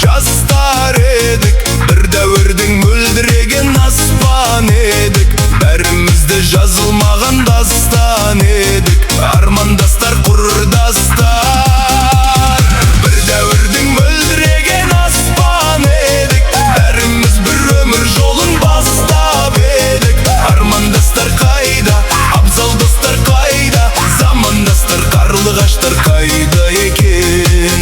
жастар едік, бір дәуірдің мөлдіреген аспан едік. Бәрімізді жазылмаған дастан едік, армандастар, құрдастар. Бір дәуірдің мөлдіреген аспан едік, бәріміз бір өмір жолын бастап едік. Армандастар қайда, абзал достар қайда, замандастар, қарлығаштар қайда екен?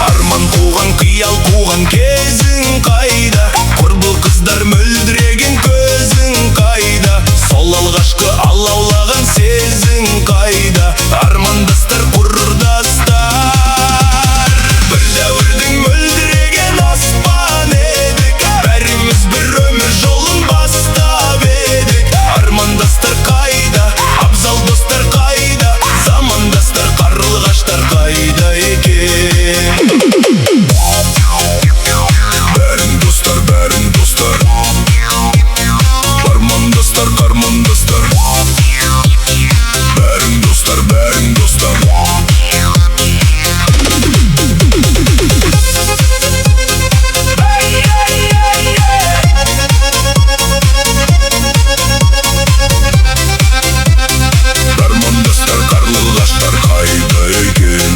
Арман қуған, қиял қуған кезің қайда? Құрбыл қыздар мөлдіреген көзің қайда? Сол алғашқы алаулаған сезің қайда? Армандастар, құрдастар. Бір дәуірдің мөлдіреген аспан едік, бәріміз бір өмір жолын бастап едік. Армандастар қайда, абзал достар қайда, замандастар, қарлығаштар қайда екен? Бәрің достар, бәрің достар, армандастар, қармандастар. Бәрің достар, бәрің достар. Армандастар, қарлығаштар қайда екен?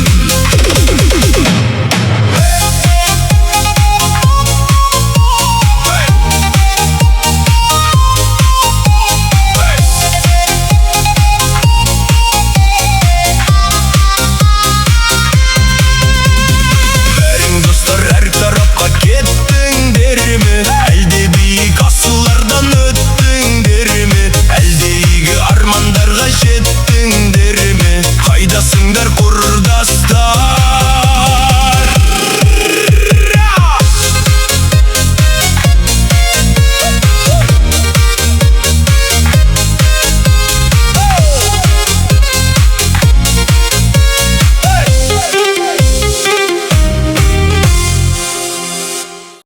Бәрің достар, әр тарапқа кеттіңдер ме? Әлде биік асулардан өттіңдер ме? Әлде игі армандарға жеттіңдер